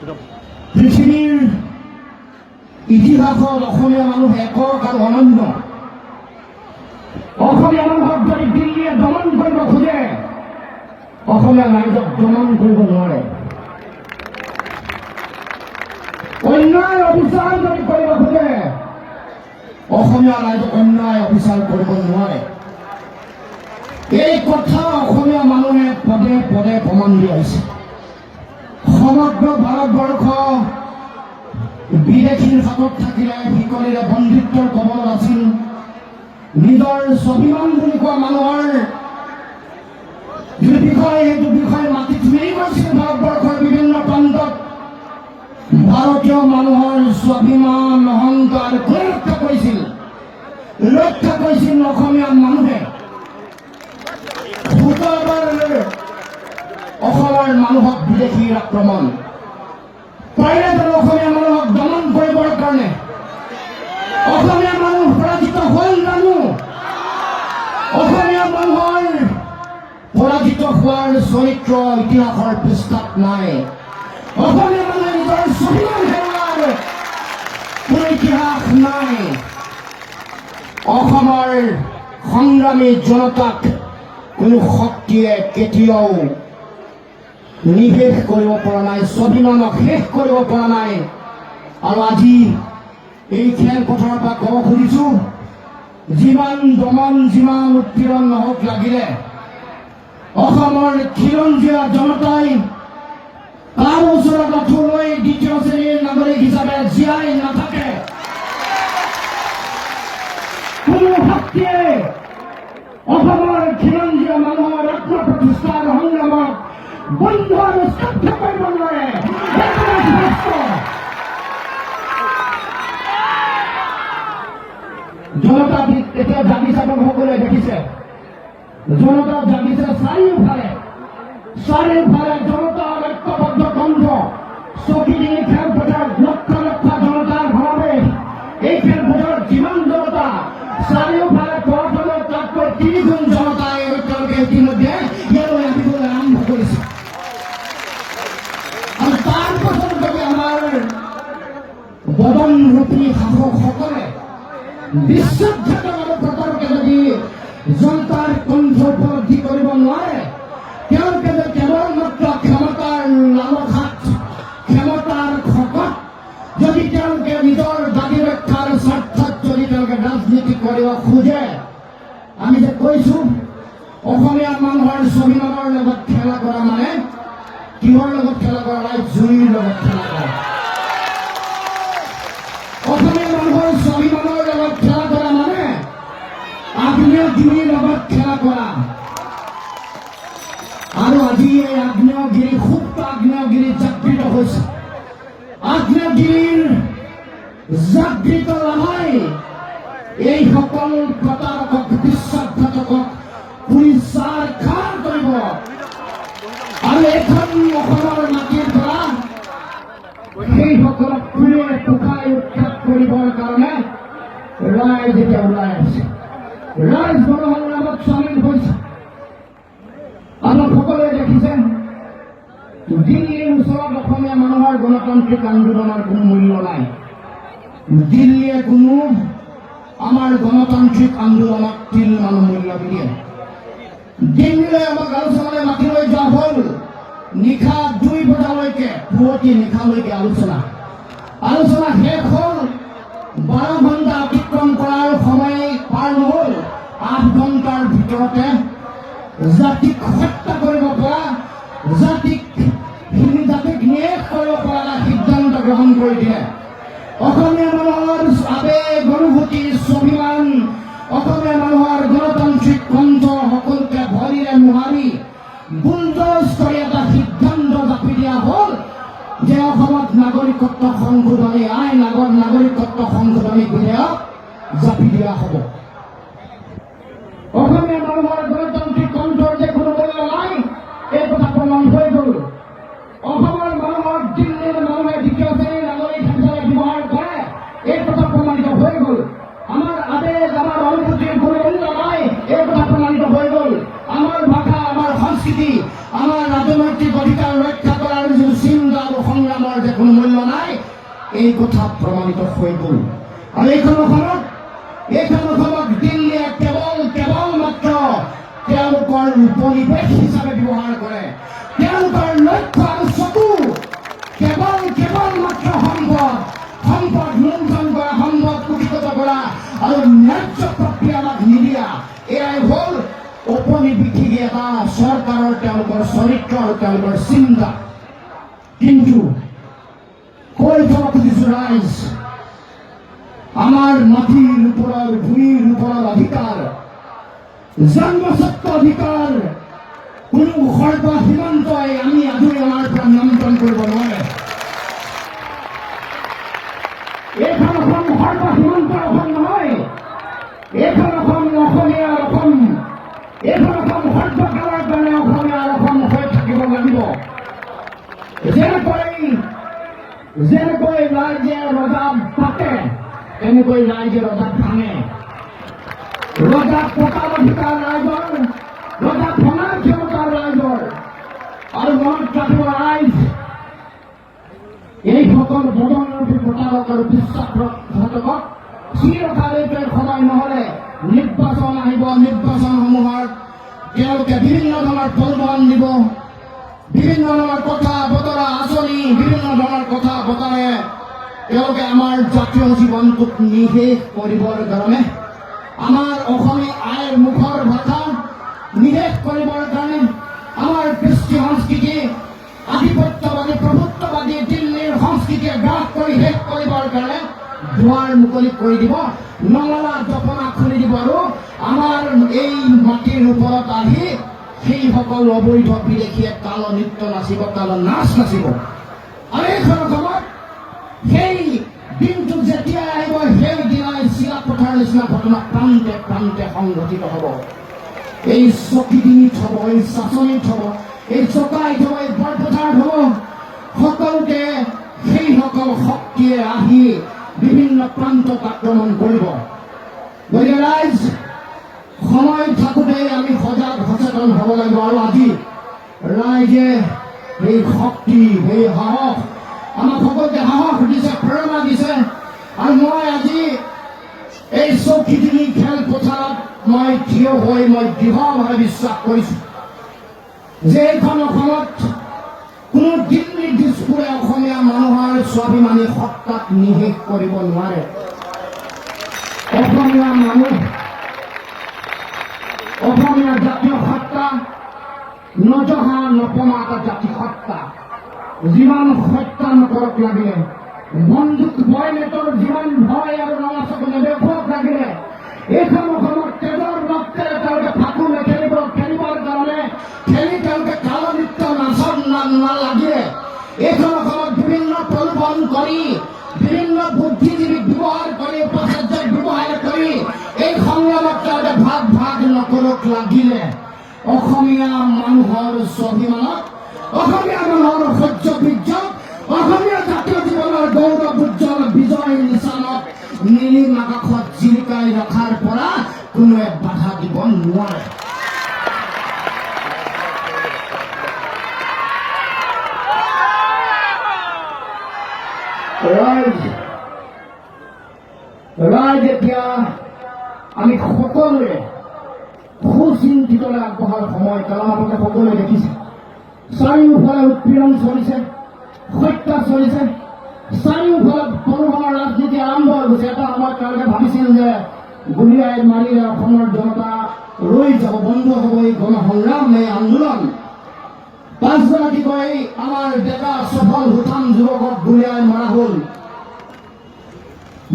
পৃথিৱীৰ ইতিহাসত অসমীয়া মানুহ একক আৰু অনন্য। অসমীয়া মানুহক যদি দিল্লীয়ে দমন কৰিব খোজে, অসমীয়া ৰাইজক দমন কৰিব নোৱাৰে। অন্যায় অবিচাৰ যদি কৰিব খোজে, অসমীয়া ৰাইজক অন্যায় অবিচাৰ কৰিব নোৱাৰে। এই কথা অসমীয়া মানুহে পদে পদে প্ৰমাণ দি আহিছে। সমগ্ৰ ভাৰতবৰ্ষ বিদেশীৰ হাতত থাকিলে শিকলিৰে বন্ধুত্বৰ কবলত আছিল। নিজৰ স্বাভিমান বুলি কোৱা মানুহৰ যিটো বিষয়, সেইটো বিষয় মাটিত মিলি গৈছিল। ভাৰতবৰ্ষৰ বিভিন্ন প্ৰান্তত ভাৰতীয় মানুহৰ স্বাভিমান অহংকাৰ ৰক্ষা কৰিছিল অসমীয়া মানুহে। শুক্ৰবাৰ অসমৰ মানুহক বিদেশীৰ আক্ৰমণ পাৰিলে অসমীয়া মানুহক দমন কৰিবৰ কাৰণে অসমীয়া মানুহ পৰাজিত হ'ল জানো? অসমীয়া মানুহৰ পৰাজিত হোৱাৰ চৰিত্ৰ ইতিহাসৰ পৃষ্ঠাত নাই। অসমীয়া মানুহে নিজৰ স্বাভিমান হেৰুৱাৰ কোনো ইতিহাস নাই। অসমৰ সংগ্ৰামী জনতাক কোনো শক্তিয়ে কেতিয়াও নিশেষ কৰিব পৰা নাই, স্বাভিমানক শেষ কৰিব পৰা নাই। আৰু আজি এই খেলপথাৰৰ পৰা ক'ব খুজিছো, যিমান দমন যিমান উৎপীড়ন নহওক লাগিলে অসমৰ খিলঞ্জীয়া জনতাই তাৰ ওচৰত আঁঠু লৈ দ্বিতীয় শ্ৰেণীৰ নাগৰিক হিচাপে জীয়াই নাথাকে। কোনো শক্তিয়ে অসমৰ খিলঞ্জীয়া মানুহৰ আত্মপ্ৰতিষ্ঠাৰ সংগ্ৰামক বন্ধ আৰু স্তব্ধ কৰিব নোৱাৰে। জনতা এতিয়া জাগিছে, সকলোৱে দেখিছে। জনতা জাগিছে চাৰিওফালে জনতাৰ ঐক্যবদ্ধ কণ্ঠ। চকিডিঙি খেলপথাৰত লক্ষ লক্ষ জনতাৰ সমাৱেশ। এই খেলপথাৰত যিমান জনতা, চাৰিওফালে প্ৰথমে তাতকৈ ৩ গুণ জনতাই তেওঁলোকে ইতিমধ্যে ইয়ালৈ আহিবলৈ আৰম্ভ কৰিছে। আৰু তাৰ পাছত যদি আমাৰ বদনৰূপী শাসকসকলে বিশ্বাসঘাতকভাৱে প্ৰতৰ্কে যদি জনতাৰ কণ্ঠ উপলব্ধি কৰিব নোৱাৰে, তেওঁলোকে যে কেৱল মাত্ৰ ক্ষমতাৰ লালসাত, ক্ষমতাৰ খকত যদি তেওঁলোকে নিজৰ দাবী ৰক্ষাৰ স্বাৰ্থত যদি তেওঁলোকে ৰাজনীতি কৰিব খোজে, আমি যে কৈছো অসমীয়া মানুহৰ স্বাভিমানৰ লগত খেলা কৰা মানে কিহৰ লগত খেলা কৰা নাই? জুইৰ লগত খেলা কৰা। অসমীয়া মানুহৰ স্বাভিমানৰ লগত খেলা কৰা মানে আগ্নেয়গিৰিৰ লগত খেলা কৰা। আৰু আজি এই আগ্নেয়গিৰি, সুপ্ত আগ্নেয়গিৰি জাগৃত হৈছে। আগ্নেয়গিৰিৰ জাগৃত লাভাই এই সকল প্ৰতাৰকক, বিশ্বাসঘাতকক পুলিচাৰ খাৰ কৰিব। আৰু এখন অসমৰ মাটিৰ পৰা সেইসকলক পুৰে শুকাই উৎখাত কৰিবৰ কাৰণে ৰাইজ এতিয়া ওলাই আছে। ৰাইজ গণসংগ্ৰামত চামিল হৈছে। আপোনালোক সকলোৱে দেখিছে, দিল্লীৰ ওচৰত অসমীয়া মানুহৰ গণতান্ত্ৰিক আন্দোলনৰ কোনো মূল্য নাই। দিল্লীয়ে কোনো আমাৰ গণতান্ত্ৰিক আন্দোলনক তিল মানুহ মূল্য নিদিয়ে। দিল্লীলৈ আমাক আলোচনালৈ মাতি লৈ যোৱা হ'ল নিশা 2 বজালৈকে, পুৱতি নিশালৈকে আলোচনা শেষ হ'ল। 12 ঘণ্টা অতিক্ৰম কৰাৰ সময় পাৰ নহ'ল। 8 ঘণ্টাৰ ভিতৰতে জাতিক হত্যা কৰিব পৰা, জাতিক নিয়েশ কৰিব পৰা এটা সিদ্ধান্ত গ্ৰহণ কৰি দিয়ে। অসমীয়া মানুহৰ আবেগ, অনুভূতি, স্বাভিমান, অসমীয়া মানুহৰ গণতান্ত্ৰিক কণ্ঠ সকলোকে ভৰিৰে মোহাৰি বুলডজ কৰি এটা সিদ্ধান্ত জাপি দিয়া হ'ল যে অসমত নাগৰিকত্ব সংশোধনী আইন, নাগৰিকত্ব সংশোধনী বিধেয়ক জাপি দিয়া হ'ব। অসমীয়া মানুহৰ গণতান্ত্ৰিক কণ্ঠৰ যে কোনো মূল্য নাই, এই কথা প্ৰমাণ হৈ গ'ল। অসমৰ মানুহক দিল্লীৰ মানুহে দ্বিতীয় শ্ৰেণীৰ নাগৰিক হিচাপে ব্যৱহাৰ কৰে, এই কথা প্ৰমাণিত হৈ গ'ল। আমাৰ আবেগ, আমাৰ অনুভূতিৰ কোনো মূল্য নাই, এই কথা প্ৰমাণিত হৈ গ'ল। আমাৰ ভাষা, আমাৰ সংস্কৃতি, আমাৰ ৰাজনৈতিক অধিকাৰ ৰক্ষা কৰাৰ যিটো চিন্তা আৰু সংগ্ৰামৰ যে এই কথা প্ৰমাণিত হৈ গ'ল। আৰু এইখন অসমত দিল্লীয়ে কেৱল মাত্ৰ তেওঁলোকৰ উপনিৱেশ হিচাপে ব্যৱহাৰ কৰে। তেওঁলোকৰ লক্ষ্য আৰু চকু কেৱল মাত্ৰ সম্পদ লুণ্ঠন কৰা, সম্পদ কুটিগত কৰা আৰু ন্যায্য প্ৰক্ৰিয়া আমাক নিদিয়া, এয়াই হ'ল ঔপনিৱেশিক এটা চৰকাৰৰ তেওঁলোকৰ চৰিত্ৰ আৰু তেওঁলোকৰ চিন্তা। কিন্তু কৈ থব খুজিছো ৰাইজ, আমাৰ মাটিৰ ওপৰত ভূমিৰ ওপৰত অধিকাৰ, জন্মস্বত্ব অধিকাৰ কোনো সৰ্ব সীমান্তই আমি আজৰি আমাৰ পৰা নিয়ন্ত্ৰণ কৰিব নোৱাৰে। এইখন অসম সৰ্ব সীমান্তৰ অসম নহয়, এইখন অসম অসমীয়াৰ অসম, এইখন অসম সৰ্বকালৰ কাৰণে অসমীয়াৰ অসম হৈ থাকিব লাগিব। যেনেকৈ ৰাইজে ৰজা পাতে তেনেকৈ ৰাইজে ৰজা ভাঙে। ৰজা পতাৰ অধিকাৰ ৰাইজৰ, ৰজা ভঙাৰ ক্ষমতা ৰাইজৰ। আৰু মনত ৰাখিব ৰাইজ, এইসকল বদনৰূপী প্ৰতাৰক আৰু বিশ্বাসঘাতকক চিৰকালৈকে সময় নহলে নিৰ্বাচন আহিব। নিৰ্বাচনসমূহত তেওঁলোকে বিভিন্ন ধৰণৰ প্ৰলোভন দিব, বিভিন্ন ধৰণৰ কথা বতৰা আঁচনি, বিভিন্ন ধৰণৰ কথা বতৰাৰে তেওঁলোকে আমাৰ জাতীয় জীৱনটোক নিশেষ কৰিবৰ কাৰণে, আমাৰ অসমীয়া আইৰ মুখৰ ভাষা নিশেষ কৰিবৰ কাৰণে, আমাৰ কৃষ্টি সংস্কৃতি আধিপত্যবাদী প্ৰভুত্ববাদী দিল্লীৰ সংস্কৃতিয়ে গ্ৰাস কৰি শেষ কৰিবৰ কাৰণে দুৱাৰ মুকলি কৰি দিব, নঙলা জপনা খুলি দিব আৰু আমাৰ এই মাটিৰ ওপৰত আহি সেইসকল অবৈধ বিদেশীয়ে কাল নৃত্য নাচিব, কাল নাচ নাচিব। আৰু এইখন অসমত সেই দিনটো যেতিয়া আহিব, সেই দিনাই চিলাপথাৰ নিচিনা ঘটনা প্ৰান্তে প্ৰান্তে সংঘটিত হ'ব। এই চকীডিঙিত হ'ব, এই চাচনিত হ'ব, এই চকাইত হ'ব, এই বৰপথাৰত হ'ব। সকলোতে সেইসকল শক্তিয়ে আহি বিভিন্ন প্ৰান্তত আক্ৰমণ কৰিব। গতিকে ৰাইজ, সময় থাকোঁতেই আমি সজাগ সচেতন হ'ব লাগিব। আৰু আজি ৰাইজে এই শক্তি, এই সাহস আমাক সকলোকে সাহস দিছে, প্ৰেৰণা দিছে। আৰু মই আজি এই চৌকিডিঙি খেলপথাৰত মই থিয় হৈ মই দৃঢ়ভাৱে বিশ্বাস কৰিছো যে এইখন অসমত কোনো দিল্লী দিছপুৰে অসমীয়া মানুহৰ স্বাভিমানী সত্তাক নিশেষ কৰিব নোৱাৰে। অসমীয়া মানুহ, অসমীয়া জাতীয় সত্তা নজহা নপমা এটা জাতি সত্তা। যিমান হত্যা নকৰক লাগিলে, বন্দুক বয়নেটৰ যিমান ভয় আৰু ৰঙাচকু নেদেখুৱাক লাগিলে, এইখন অসমত তেজৰ ৰক্তেৰে তেওঁলোকে ফাকু খেলিবৰ কাৰণে খেলি তেওঁলোকে কাল নৃত্য নাচত নালাগিলে, এইখন অসমত বিভিন্ন প্ৰলোভন কৰি, বিভিন্ন বুদ্ধিজীৱীক ব্যৱহাৰ কৰি, উপাচাৰ্যক ব্যৱহাৰ কৰি এই সংগ্ৰামত তেওঁলোকে ভাগ নকৰক লাগিলে, অসমীয়া মানুহৰ স্বাভিমানত, অসমীয়া মানুহৰ সহ্য বীৰ্যত, অসমীয়া জাতীয় জীৱনৰ গৌৰৱ উজ্জ্বল বিজয় নিচানত নীলিম আকাশত জিলিকাই ৰখাৰ পৰা কোনোৱে বাধা দিব নোৱাৰে। ৰাইজ এতিয়া আমি সকলোৱে সুচিন্তিতলৈ আগবঢ়াৰ সময়। কাৰণ আপোনালোকে সকলোৱে দেখিছে চাৰিওফালে উৎপীড়ন চলিছে, হত্যা চলিছে, চাৰিওফালে প্ৰলোভনৰ ৰাজনীতি আৰম্ভ হৈ গৈছে। এটা সময়ত তেওঁলোকে ভাবিছিল যে গুলীয়াই মাৰিলে অসমৰ জনতা ৰৈ যাব, বন্ধ হ'ব এই গণসংগ্ৰাম, এই আন্দোলন। পাঁচগৰাকীকৈ আমাৰ ডেকা সফল হুথাম যুৱকক গুলীয়াই মৰা হ'ল।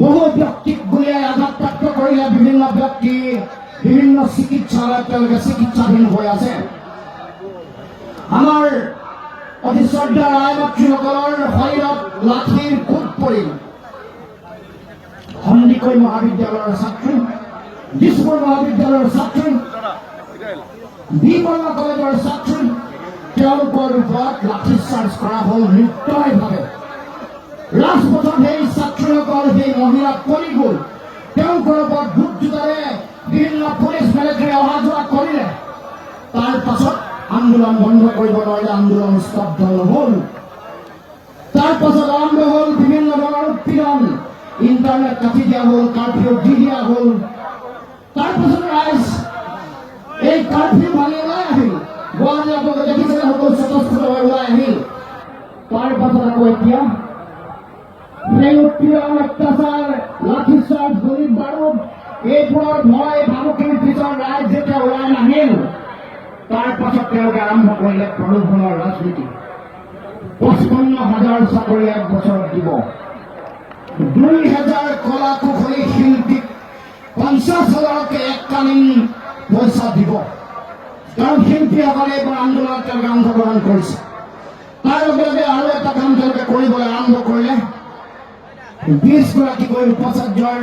বহু ব্যক্তিক গুলীয়াই আঘাতপ্ৰাপ্ত কৰিলে। বিভিন্ন ব্যক্তি বিভিন্ন চিকিৎসালয়ত তেওঁলোকে চিকিৎসাধীন হৈ আছে। আমাৰ অতি শ্ৰদ্ধা ৰায় মাতৃসকলৰ শৰীৰত লাঠিৰ কোট পৰিল। সন্দিকৈ মহাবিদ্যালয়ৰ ছাত্ৰী, দিছপুৰ মহাবিদ্যালয়ৰ ছাত্ৰী, বিমলা কলেজৰ ছাত্ৰী, তেওঁলোকৰ ওপৰত লাঠিচাৰ্জ কৰা হ'ল নিৰ্দয়ভাৱে। ৰাজপথত সেই ছাত্ৰীসকল, সেই মহিলা পৰি গ'ল। তেওঁলোকৰ ওপৰত বুট জোতাৰে বিভিন্ন পুলিচ মিলিটাৰী অহা যোৱা কৰিলে। তাৰ পাছত আন্দোলন বন্ধ কৰিব নোৱাৰিলে, আন্দোলন স্তব্ধ নহ'ল। তাৰ পাছত আৰম্ভ হ'ল বিভিন্ন ধৰণৰ উৎপীড়ন, ইণ্টাৰনেট কাটি দিয়া হ'ল, কাৰ্ফিউ দি দিয়া হ'ল। তাৰপাছত ৰাইজ এই কাৰ্ফিউ ভাঙি ওলাই আহিল। গুৱাহাটী আপোনালোকে দেখিছে সকলো স্বতঃস্ফূৰ্তভাৱে ওলাই আহিল। তাৰ পাছত আকৌ এতিয়া সেই উৎপীড়ন, অত্যাচাৰ, লাঠিচাৰ্জ, গুলী বাৰুদ এইবোৰৰ ভয় ভাবুকিৰ পিছত ৰাইজ যেতিয়া ওলাই নাহিল, তাৰ পাছত তেওঁলোকে আৰম্ভ কৰিলে প্ৰলোভনৰ ৰাজনীতি। 55,000 চাকৰি 1 বছৰত দিব, 2,000 কলা কুশলী শিল্পীক 50,000কে এককালীন পইচা দিব। কাৰণ শিল্পীসকলে এইবোৰ আন্দোলনত তেওঁলোকে অংশগ্ৰহণ কৰিছে। তাৰ লগে লগে আৰু এটা কাম তেওঁলোকে কৰিবলৈ আৰম্ভ কৰিলে। 20 গৰাকীকৈ উপাচাৰ্যৰ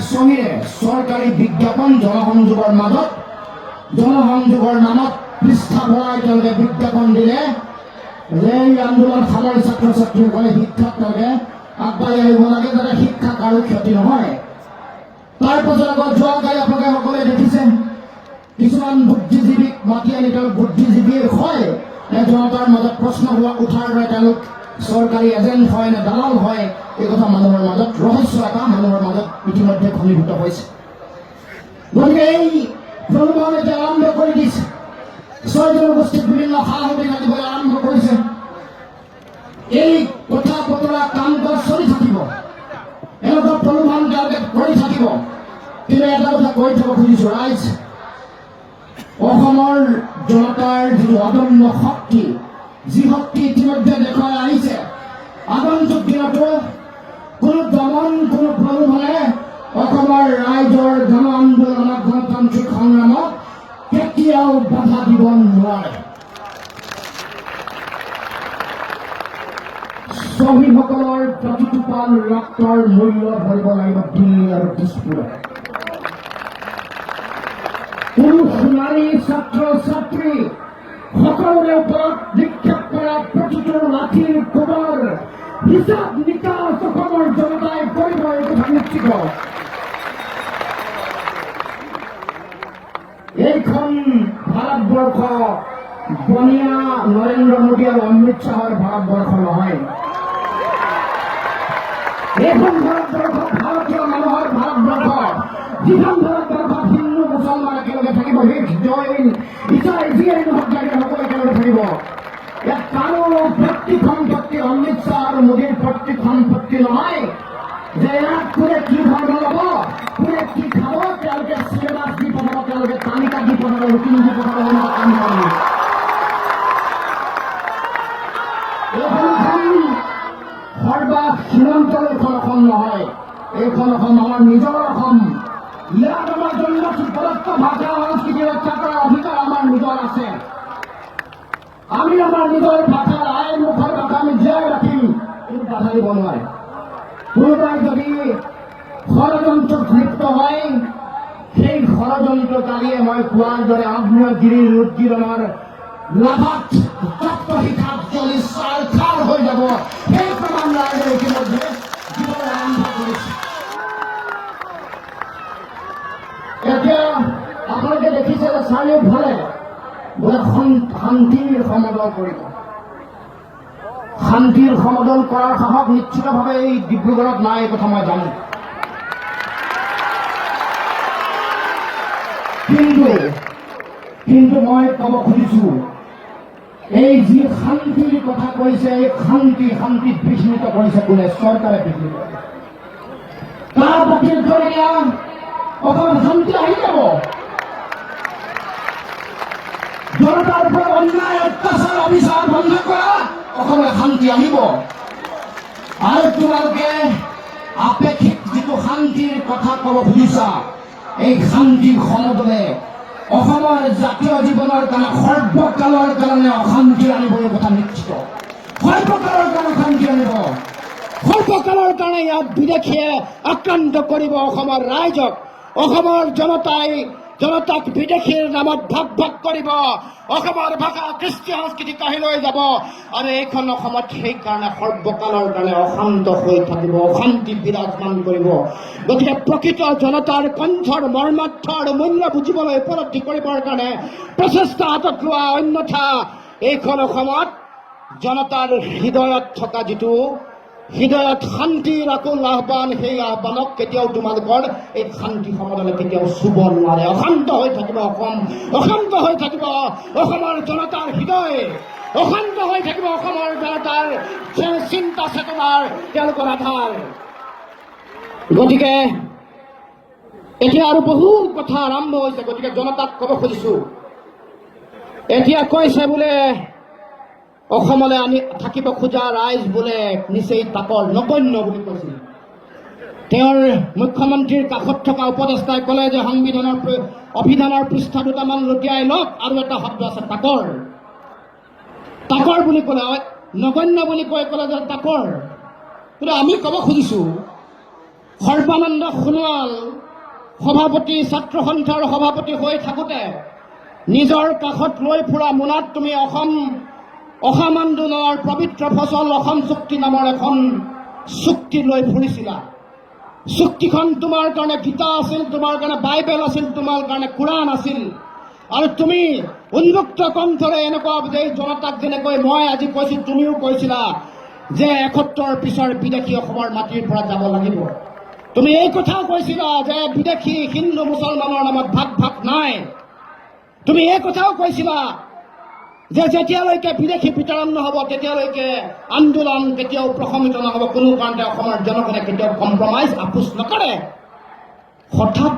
চহীৰে চৰকাৰী বিজ্ঞাপন জনসংযোগৰ মাজত, জনসংযোগৰ নামত পৃষ্ঠা ভৰাই তেওঁলোকে বিজ্ঞাপন দিলে যে এই আন্দোলন সামৰি ছাত্ৰ ছাত্ৰীসকলে শিক্ষাত তেওঁলোকে আগবাঢ়ি আহিব লাগে, যাতে শিক্ষা কাৰো ক্ষতি নহয়। তাৰ পাছত আকৌ যোৱাকালি আপোনালোকে সকলোৱে দেখিছে কিছুমান বুদ্ধিজীৱীক মাতি আনি তেওঁলোক বুদ্ধিজীৱীৰ হয় নে জনতাৰ মাজত প্ৰশ্ন উঠাৰ দৰে তেওঁলোক চৰকাৰী এজেণ্ট হয় নে দালাল হয়, এই কথা মানুহৰ মাজত ৰহস্য এটা মানুহৰ মাজত ইতিমধ্যে ঘনীভূত হৈছে। গতিকে এই প্ৰলোভন এতিয়া আৰম্ভ কৰি দিছে। 6 জনগোষ্ঠীক বিভিন্ন সা সুবিধা দিবলৈ আৰম্ভ কৰিছে। এই কথা বতৰা কাম কাজ চলি থাকিব, এনেকুৱা প্ৰলোভন তেওঁলোকে কৰি থাকিব। কিন্তু এটা কথা কৈ থব খুজিছো, ৰাইজ, অসমৰ জনতাৰ যিটো অদম্য শক্তি, যি শক্তি ইতিমধ্যে দেখুৱাই আহিছে, আগন্তুক দিনতো কোনো দমন, কোনো প্ৰলোভনে অসমৰ ৰাইজৰ জন আন্দোলনক, গণতান্ত্ৰিক সংগ্ৰামক কেতিয়াও বাধা দিব নোৱাৰে। শ্বহীদসকলৰ প্ৰতিটোপাল ৰক্তৰ মূল্য ভৰিব লাগিব দিল্লী আৰু দিছপুৰত। পুৰুষ নাৰী ছাত্ৰ ছাত্ৰী সকলোৰে ওপৰত নিক্ষেপ কৰা প্ৰতিটো লাঠিৰ কোবৰ হিচাপ নিকাচ অসমৰ জনতাই কৰিব, এই কথা নিশ্চিত। এইখন ভাৰতবৰ্ষ বনিয়া নৰেন্দ্ৰ মোদী আৰু অমিত শ্বাহৰ ভাৰতবৰ্ষ নহয়। এইখন ভাৰতবৰ্ষ ভাৰতীয় মানুহৰ ভাৰতবৰ্ষ, যিখন ভাৰতবৰ্ষত হিন্দু মুছলমান একেলগে থাকিব, শিখ জৈন ইছাই যিয়েই নহওক লাগে সকলো একেলগে থাকিব। ইয়াত কাৰো পৈতৃক সম্পত্তি অমিত শ্বাহ আৰু মোদীৰ পৈতৃক সম্পত্তি নহয় যে ইয়াত কোনে কি ধৰ্ম ল'ব, কোনে কি খাব, তেওঁলোকে চিলেবাছ দি পঠাব, তেওঁলোকে তালিকা দি পঠাব, ৰুটিন দি পঠাব, এনেকুৱা কাম কৰিব। এইখন সৰ্বা সীমান্তৰ এইখন অসম নহয়, এইখন অসম আমাৰ নিজৰ অসম। ইয়াত আমাৰ জন্মস্বত্ব ভাষা সংস্কৃতি ৰক্ষা কৰাৰ অধিকাৰ আমাৰ নিজৰ আছে। আমি আমাৰ নিজৰ ভাষাৰ আইন মুখৰ ভাষা আমি জীয়াই ৰাখিম, কিন্তু বাধা দিব নোৱাৰে। কোনোবাই যদি ষড়যন্ত্ৰত লিপ্ত হয়, সেই ষড়যন্ত্ৰকাৰীয়ে মই কোৱাৰ দৰে আগ্নেয়গিৰিৰ উদ্গীৰণৰ লাভাত তত্ত্ব শিখাত জ্বলি ছাৰ হৈ যাব, সেই প্ৰমাণ ৰাইজে ইতিমধ্যে দিবলৈ আৰম্ভ কৰিছে। এতিয়া আপোনালোকে দেখিছে যে চাৰিওফালে বোলে শান্তিৰ সমদল কৰিব। শান্তিৰ সমদল কৰাৰ সাহস নিশ্চিতভাৱে এই ডিব্ৰুগড়ত নাই, এই কথা মই জানো। কিন্তু মই কব খুজিছো, এই যি শান্তিৰ কথা কৈছে, এই শান্তিত বিস্মিত কৰিছে কোনে? চৰকাৰে বিস্মিত কৰিছে। তাৰ বাতিল কৰি দিয়া অসমত শান্তি আহি যাব। জনতাৰ ওপৰত অন্যায় অত্যাচাৰ অবিচাৰ বন্ধ কৰা, অসমত শান্তি আহিব। আৰু তোমালোকে আপেক্ষিক যিটো শান্তিৰ কথা কব খুজিছা, এই শান্তিৰ সমদলে অসমৰ জাতীয় জীৱনৰ কাৰণে সৰ্বকালৰ কাৰণে অশান্তি আনিব, এই কথা নিশ্চিত। সৰ্বকালৰ কাৰণে অশান্তি আনিব, সৰ্বকালৰ কাৰণে ইয়াত বিদেশীয়ে আক্ৰান্ত কৰিব অসমৰ ৰাইজক। অসমৰ জনতাক বিদেশীৰ নামত ভাগ কৰিব, অসমৰ ভাষা কৃষ্টি সংস্কৃতি কাঢ়ি লৈ যাব, আৰু এইখন অসমত সেইকাৰণে সৰ্বকালৰ কাৰণে অশান্ত হৈ থাকিব, অশান্তি বিৰাজমান কৰিব। গতিকে প্ৰকৃত জনতাৰ কণ্ঠৰ মৰ্মাৰ্থ আৰু মূল্য বুজিবলৈ উপলব্ধি কৰিবৰ কাৰণে প্ৰচেষ্টা হাতত লোৱা, অন্যথা এইখন অসমত জনতাৰ হৃদয়ত থকা যিটো হৃদয়ত শান্তিৰ আকুল আহ্বান, সেই আহ্বানক কেতিয়াও তোমালোকৰ এই শান্তি সমাধানে কেতিয়াও চুব নোৱাৰে। অশান্ত হৈ থাকিব অসম, অশান্ত হৈ থাকিব অসমৰ জনতাৰ হৃদয়, অশান্ত হৈ থাকিব অসমৰ জনতাৰ চিন্তা চেতনাৰ তেওঁলোকৰ আধাৰ। গতিকে এতিয়া আৰু বহু কথা আৰম্ভ হৈছে। গতিকে জনতাক ক'ব খুজিছো, এতিয়া কৈছে বোলে অসমলৈ আনি থাকিব খোজা ৰাইজ বোলে নিচেই তাকৰ, নগণ্য বুলি কৈছিল। তেওঁৰ মুখ্যমন্ত্ৰীৰ কাষত থকা উপদেষ্টাই ক'লে যে অভিধানৰ পৃষ্ঠা দুটামান লুটিয়াই লওক, আৰু এটা শব্দ আছে তাকৰ। তাকৰ বুলি ক'লে, নগণ্য বুলি ক'লে যে তাকৰ। কিন্তু আমি ক'ব খুজিছো, সৰ্বানন্দ সোণোৱাল সভাপতি, ছাত্ৰ সন্থাৰ সভাপতি হৈ থাকোঁতে নিজৰ কাষত লৈ ফুৰা মোনাত তুমি অসম আন্দোলনৰ পবিত্ৰ ফচল অসম চুক্তি নামৰ এখন চুক্তি লৈ ফুৰিছিলা। চুক্তিখন তোমাৰ কাৰণে গীতা আছিল, তোমাৰ কাৰণে বাইবেল আছিল, তোমাৰ কাৰণে কোৰাণ আছিল। আৰু তুমি উন্মুক্ত কণ্ঠৰে এনেকুৱা যে জনতাক যেনেকৈ মই আজি কৈছোঁ, তুমিও কৈছিলা যে ৭১ পিছৰ বিদেশী অসমৰ মাটিৰ পৰা যাব লাগিব। তুমি এই কথাও কৈছিলা যে বিদেশী হিন্দু মুছলমানৰ নামত ভাগ নাই। তুমি এই কথাও কৈছিলা যে যেতিয়ালৈকে বিদেশী বিতৰণ নহ'ব তেতিয়ালৈকে আন্দোলন কেতিয়াও প্ৰশমিত নহ'ব, কোনো কাৰণতে অসমৰ জনগণে কেতিয়াও কম্প্ৰমাইজ আপোচ নকৰে। হঠাৎ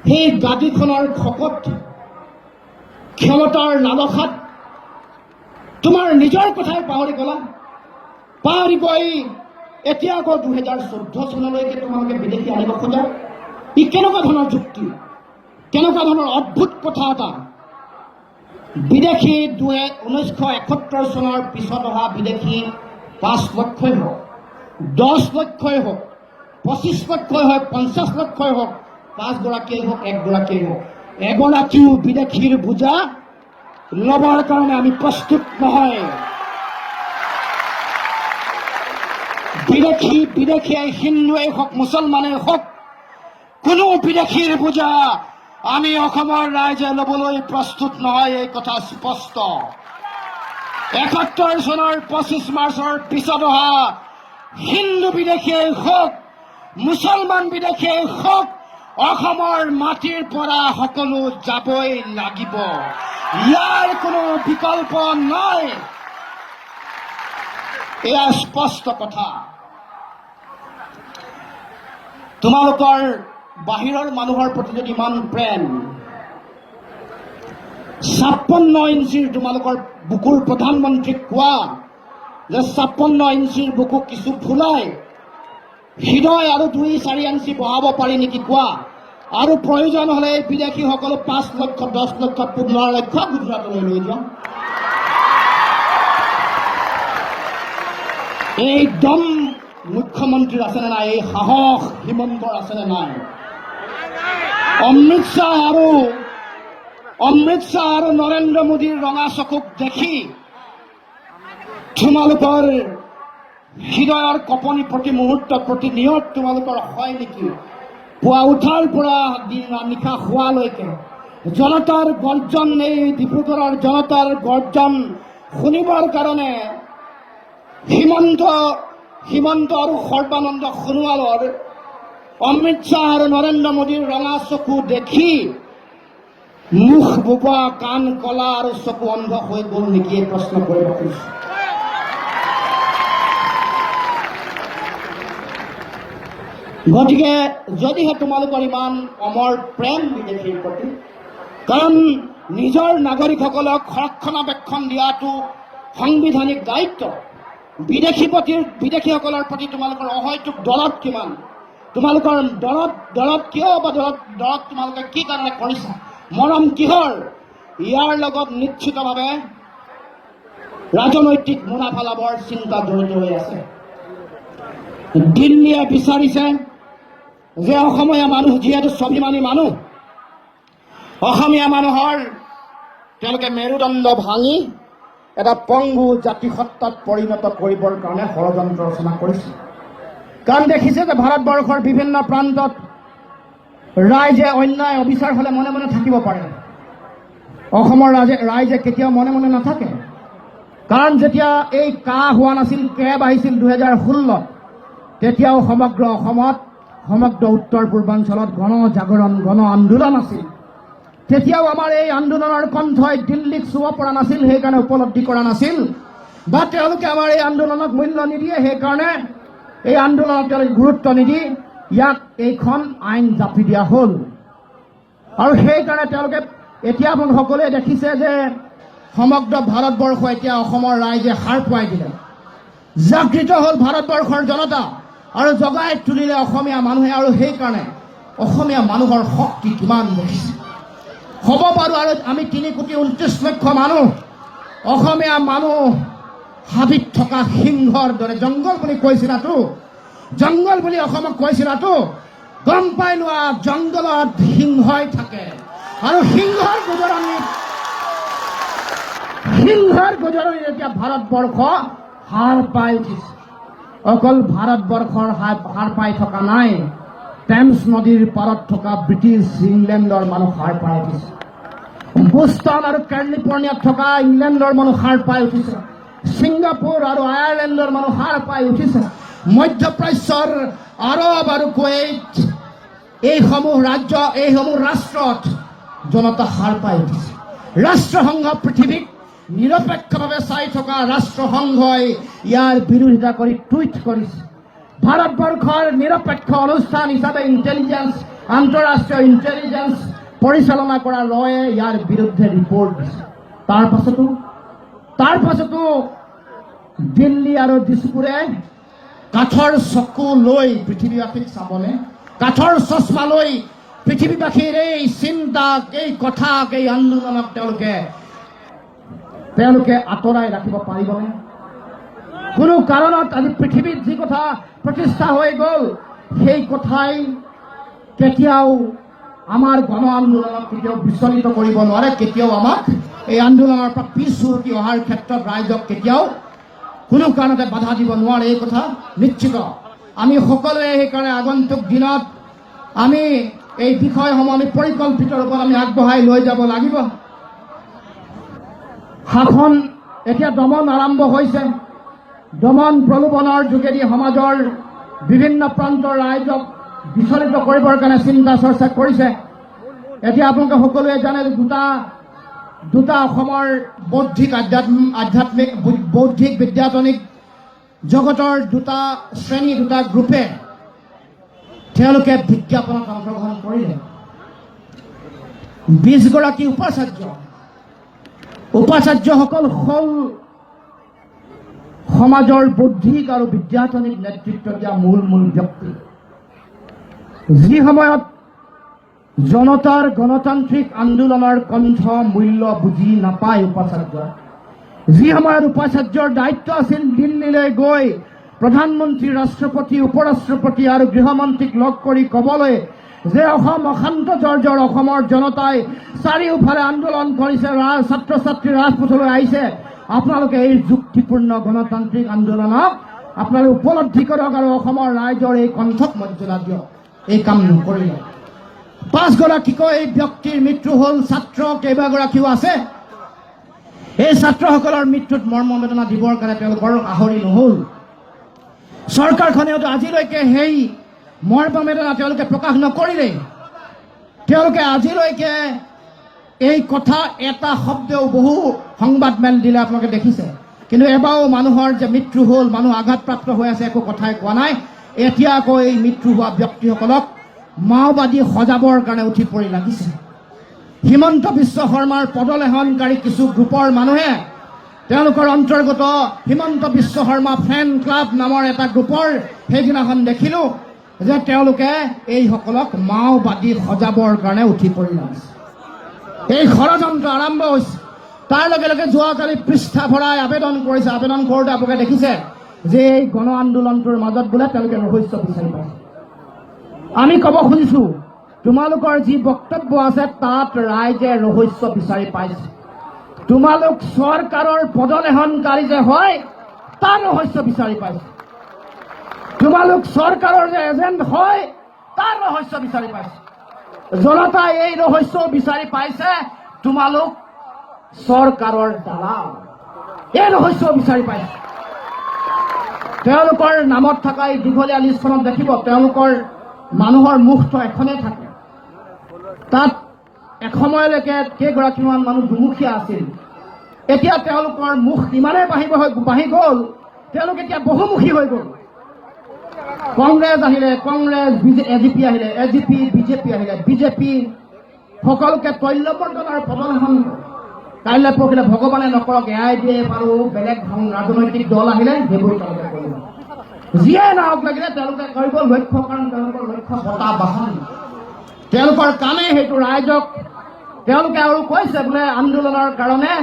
সেই গাদীখনৰ খকত, ক্ষমতাৰ লালসাত তোমাৰ নিজৰ কথাই পাহৰি গ'লা। পাহৰি গৈ এতিয়া আকৌ ২০১৪ চনলৈকে তোমালোকে বিদেশী আনিব খোজা। ই কেনেকুৱা ধৰণৰ যুক্তি, কেনেকুৱা ধৰণৰ অদ্ভুত কথা এটা। বিদেশী 1971 চনৰ পিছত অহা বিদেশী ৫ লক্ষই হওক, ১০ লক্ষই হওক, ২৫ লক্ষই হওক, ৫০ লক্ষই হওক, ৫ গৰাকীয়ে হওক, ১ গৰাকীয়ে হওক, এগৰাকীও বিদেশীৰ বোজা ল'বৰ কাৰণে আমি প্ৰস্তুত নহয়। বিদেশীয়ে হিন্দুৱেই হওক, মুছলমানেই হওক, কোনো বিদেশীৰ বোজা আমি অসমৰ ৰাইজে ল'বলৈ প্ৰস্তুত নহয়, এই কথা স্পষ্ট। ৭১ চনৰ ২৫ মাৰ্চৰ পিছত অহা হিন্দু বিদেশীয়েই হওক, মুছলমান বিদেশীয়েই হওক, অসমৰ মাটিৰ পৰা সকলো যাবই লাগিব। ইয়াৰ কোনো বিকল্প নাই, এয়া স্পষ্ট কথা। তোমালোকৰ বাহিৰৰ মানুহৰ প্ৰতি যদি ইমান প্ৰেম, ৫৬ ইঞ্চিৰ তোমালোকৰ বুকুৰ প্ৰধানমন্ত্ৰীক কোৱা যে ৫৬ ইঞ্চিৰ বুকু কিছু ফুলাই হৃদয় আৰু ২-৪ ইঞ্চি বঢ়াব পাৰি নেকি কোৱা। আৰু প্ৰয়োজন হ'লে এই বিদেশীসকলে ৫ লক্ষ, ১০ লক্ষ, ১৫ লক্ষ গুজৰাটলৈ লৈ যাওঁ। এই দম মুখ্যমন্ত্ৰীৰ আছেনে নাই, এই সাহস হিমন্তৰ আছেনে নাই। অমৃত শ্বাহ আৰু নৰেন্দ্ৰ মোদীৰ ৰঙা চকুক দেখি তোমালোকৰ হৃদয়ৰ কঁপনি প্ৰতি মুহূৰ্ত, প্ৰতি নিয়ত তোমালোকৰ হয় নেকি। পুৱা উঠাৰ পৰা নিশা শোৱালৈকে জনতাৰ গৰ্জন, এই ডিব্ৰুগড়ৰ জনতাৰ গৰ্জন শুনিবৰ কাৰণে হিমন্ত আৰু সৰ্বানন্দ সোণোৱালৰ, অমৃত শ্বাহ আৰু নৰেন্দ্ৰ মোদীৰ ৰঙা চকু দেখি মুখ বোবা, কাণ কলা আৰু চকু অন্ধ হৈ গ'ল নেকি, এই প্ৰশ্ন কৰিব খুজিছো। গতিকে যদিহে তোমালোকৰ ইমান অমৰ প্ৰেম বিদেশীৰ প্ৰতি, কাৰণ নিজৰ নাগৰিকসকলক ৰক্ষণাবেক্ষণ দিয়াটো সাংবিধানিক দায়িত্ব। বিদেশীসকলৰ প্ৰতি তোমালোকৰ অহৈতুক দৰদ কিমান, তোমালোকৰ দৰদ কিয় বা দৰদ তোমালোকে কি কাৰণে কৰিছা, মৰম কিহৰ, ইয়াৰ লগত নিশ্চিতভাৱে ৰাজনৈতিক মুনাফা লাভৰ চিন্তা জড়িত হৈ আছে। দিল্লীয়ে বিচাৰিছে যে অসমীয়া মানুহ যিহেতু স্বাভিমানী মানুহ, অসমীয়া মানুহৰ তেওঁলোকে মেৰুদণ্ড ভাঙি এটা পংগু জাতিসত্তাত পৰিণত কৰিবৰ কাৰণে ষড়যন্ত্ৰ ৰচনা কৰিছে। কাৰণ দেখিছে যে ভাৰতবৰ্ষৰ বিভিন্ন প্ৰান্তত ৰাইজে অন্যায় অবিচাৰ হ'লে মনে মনে থাকিব পাৰে, অসমৰ ৰাইজে কেতিয়াও মনে মনে নাথাকে। কাৰণ যেতিয়া এই কাহ হোৱা নাছিল, কেব আহিছিল 2016, তেতিয়াও সমগ্ৰ অসমত, সমগ্ৰ উত্তৰ পূৰ্বাঞ্চলত গণজাগৰণ, গণ আন্দোলন আছিল। তেতিয়াও আমাৰ এই আন্দোলনৰ কণ্ঠই দিল্লীক চুব পৰা নাছিল, সেইকাৰণে উপলব্ধি কৰা নাছিল, বা তেওঁলোকে আমাৰ এই আন্দোলনক মূল্য নিদিয়ে, সেইকাৰণে এই আন্দোলনক তেওঁলোকে গুৰুত্ব নিদি ইয়াক এইখন আইন জাপি দিয়া হ'ল। আৰু সেইকাৰণে তেওঁলোকে এতিয়া আপোনালোক সকলোৱে দেখিছে যে সমগ্ৰ ভাৰতবৰ্ষ এতিয়া অসমৰ ৰাইজে সাৰ পুৱাই দিলে, জাগৃত হ'ল ভাৰতবৰ্ষৰ জনতা আৰু জগাই তুলিলে অসমীয়া মানুহে। আৰু সেইকাৰণে অসমীয়া মানুহৰ শক্তি কিমান দেখিছে হ'ব পাৰোঁ। আৰু আমি 3,29,00,000 মানুহ, অসমীয়া মানুহ হাবিত থকা সিংহৰ দৰে, জংগল বুলি কৈছিলাতো, জংগল বুলি অসমক কৈছিলাতো, গম পাই লোৱা জংগলত সিংহই থাকে। আৰু সিংহৰ গোজৰণিত এতিয়া ভাৰতবৰ্ষ হাৰ পাই উঠিছে। অকল ভাৰতবৰ্ষৰ হাৰ পাই থকা নাই, টেমছ নদীৰ পাৰত থকা ব্ৰিটিছ ইংলেণ্ডৰ মানুহ হাৰ পাই উঠিছে। বোষ্টন আৰু কেলিফৰ্ণিয়াত থকা ইংলেণ্ডৰ মানুহ হাৰ পাই উঠিছে। ছিংগাপুৰ আৰু আয়াৰলেণ্ডৰ মানুহ হাৰ পাই উঠিছে। মধ্যপ্ৰাচ্যৰ আৰৱ আৰু কুৱেইট, এইসমূহ ৰাজ্য, এইসমূহ ৰাষ্ট্ৰত জনতা হাৰ পাই উঠিছে। ৰাষ্ট্ৰসংঘ, পৃথিৱীক নিৰপেক্ষভাৱে চাই থকা ৰাষ্ট্ৰসংঘই ইয়াৰ বিৰোধিতা কৰি টুইট কৰিছে। ভাৰতবৰ্ষৰ নিৰপেক্ষ অনুষ্ঠান হিচাপে ইণ্টেলিজেন্স, আন্তঃৰাষ্ট্ৰীয় ইণ্টেলিজেন্স পৰিচালনা কৰা লয়ে ইয়াৰ বিৰুদ্ধে ৰিপৰ্ট দিছে। তাৰ পাছতো দিল্লী আৰু দিছপুৰে কাঠৰ চকু লৈ পৃথিৱীবাসীক চাবলৈ, কাঠৰ চশমা লৈ পৃথিৱীবাসীৰ এই চিন্তাক, এই কথাক, এই আন্দোলনক তেওঁলোকে আঁতৰাই ৰাখিব পাৰিবনে? কোনো কাৰণত আজি পৃথিৱীত যি কথা প্ৰতিষ্ঠা হৈ গ'ল, সেই কথাই কেতিয়াও আমাৰ গণ আন্দোলনক কেতিয়াও বিচলিত কৰিব নোৱাৰে, কেতিয়াও আমাক এই আন্দোলনৰ পৰা পিছ হুহকি অহাৰ ক্ষেত্ৰত ৰাইজক কেতিয়াও কোনো কাৰণতে বাধা দিব নোৱাৰে, এই কথা নিশ্চিত। আমি সকলোৱে সেইকাৰণে আগন্তুক দিনত আমি এই বিষয়সমূহ আমি পৰিকল্পিত ৰূপত আমি আগবঢ়াই লৈ যাব লাগিব। শাসন এতিয়া দমন আৰম্ভ হৈছে। দমন প্ৰলোভনৰ যোগেদি সমাজৰ বিভিন্ন প্ৰান্তৰ ৰাইজক বিচলিত কৰিবৰ কাৰণে চিন্তা চৰ্চা কৰিছে। এতিয়া আপোনালোকে সকলোৱে জানে যে দুটা অসমৰ আধ্যাত্মিক বৌদ্ধিক বিদ্যাতনিক জগতৰ দুটা শ্ৰেণী, দুটা গ্ৰুপে তেওঁলোকে বিজ্ঞাপনত অংশগ্ৰহণ কৰিলে। 20 গৰাকী উপাচাৰ্যসকল হ'ল সমাজৰ বৌদ্ধিক আৰু বিদ্যাতনিক নেতৃত্ব দিয়া মূল ব্যক্তি। যি সময়ত জনতাৰ গণতান্ত্ৰিক আন্দোলনৰ কণ্ঠ মূল্য বুজি নাপায় উপাচাৰ্য, যি সময়ত উপাচাৰ্যৰ দায়িত্ব আছিল দিল্লীলৈ গৈ প্ৰধানমন্ত্ৰী, ৰাষ্ট্ৰপতি, উপৰাষ্ট্ৰপতি আৰু গৃহমন্ত্ৰীক লগ কৰি ক'বলৈ যে অসম অশান্ত জৰ্জৰ, অসমৰ জনতাই চাৰিওফালে আন্দোলন কৰিছে, ছাত্ৰ ছাত্ৰী ৰাজপথলৈ আহিছে, আপোনালোকে এই যুক্তিপূৰ্ণ গণতান্ত্ৰিক আন্দোলনক আপোনালোকে উপলব্ধি কৰক আৰু অসমৰ ৰাইজৰ এই কণ্ঠক মৰ্যাদা দিয়ক। এই কাম নকৰিলে 5 গৰাকীকৈ এই ব্যক্তিৰ মৃত্যু হ'ল। ছাত্ৰ কেইবাগৰাকীও আছে। এই ছাত্ৰসকলৰ মৃত্যুত মৰ্মবেদনা দিবৰ কাৰণে তেওঁলোকৰ আহৰি নহ'ল। চৰকাৰখনেওতো আজিলৈকে সেই মৰ্মবেদনা তেওঁলোকে প্ৰকাশ নকৰিলে। তেওঁলোকে আজিলৈকে এই কথা এটা শব্দও, বহু সংবাদ মেল দিলে আপোনালোকে দেখিছে, কিন্তু এবাৰো মানুহৰ যে মৃত্যু হ'ল, মানুহ আঘাতপ্ৰাপ্ত হৈ আছে, একো কথাই কোৱা নাই। এতিয়া আকৌ এই মৃত্যু হোৱা ব্যক্তিসকলক মাওবাদী সজাবৰ কাৰণে উঠি পৰি লাগিছে। হিমন্ত বিশ্ব শৰ্মাৰ পদলেহনকাৰী কিছু গ্ৰুপৰ মানুহে, তেওঁলোকৰ অন্তৰ্গত হিমন্ত বিশ্ব শৰ্মা ফেন ক্লাব নামৰ এটা গ্ৰুপৰ সেইদিনাখন দেখিলোঁ যে তেওঁলোকে এইসকলক মাওবাদী সজাবৰ কাৰণে উঠি পৰি লাগিছে। এই ষড়যন্ত্ৰ আৰম্ভ হৈছে। তাৰ লগে লগে যোৱাকালি পৃষ্ঠা ভৰাই আবেদন কৰিছে। আবেদন কৰোঁতে আপোনালোকে দেখিছে যে এই গণ আন্দোলনটোৰ মাজত বোলে তেওঁলোকে ৰহস্য বিচাৰি পাইছে। আমি ক'ব খুজিছোঁ, তোমালোকৰ যি বক্তব্য আছে তাত ৰাইজে ৰহস্য বিচাৰি পাইছে। তোমালোক চৰকাৰৰ পদলেহনকাৰী যে হয় তাৰ ৰহস্য বিচাৰি পাইছে। তোমালোক চৰকাৰৰ যে এজেণ্ট হয় তাৰ ৰহস্য বিচাৰি পাইছে। জনতাই এই ৰহস্য বিচাৰি পাইছে, তোমালোক চৰকাৰৰ দালাল। এই ৰহস্য বিচাৰি পাইছে। তেওঁলোকৰ নামত থকা এই দীঘলীয়া লিষ্টখনত দেখিব তেওঁলোকৰ মানুহৰ মুখটো এখনেই থাকে। তাত এসময়লৈকে কেইগৰাকীমান মানুহ দুমুখীয়া আছিল। এতিয়া তেওঁলোকৰ মুখ ইমানেই বাঢ়ি গ'ল, তেওঁলোক এতিয়া বহুমুখী হৈ গ'ল। কংগ্ৰেছ আহিলে কংগ্ৰেছ, এজিপি আহিলে এজিপি, বিজেপি আহিলে বিজেপি, সকলোকে তৈলবৰ্জন আৰু প্ৰদৰ্শন। কাইলৈ পৰহিলে ভগৱানে নকৰক AIDF আৰু বেলেগ ৰাজনৈতিক দল আহিলে সেইবোৰ তেওঁলোকে কৰিব। যিয়ে নহওক লাগিলে তেওঁলোকে কৰিব লক্ষ্য, কাৰণ তেওঁলোকৰ লক্ষ্য বঁটা বাহন। তেওঁলোকৰ কামেই সেইটো। ৰাইজক তেওঁলোকে আৰু কৈছে বোলে আন্দোলনৰ কাৰণে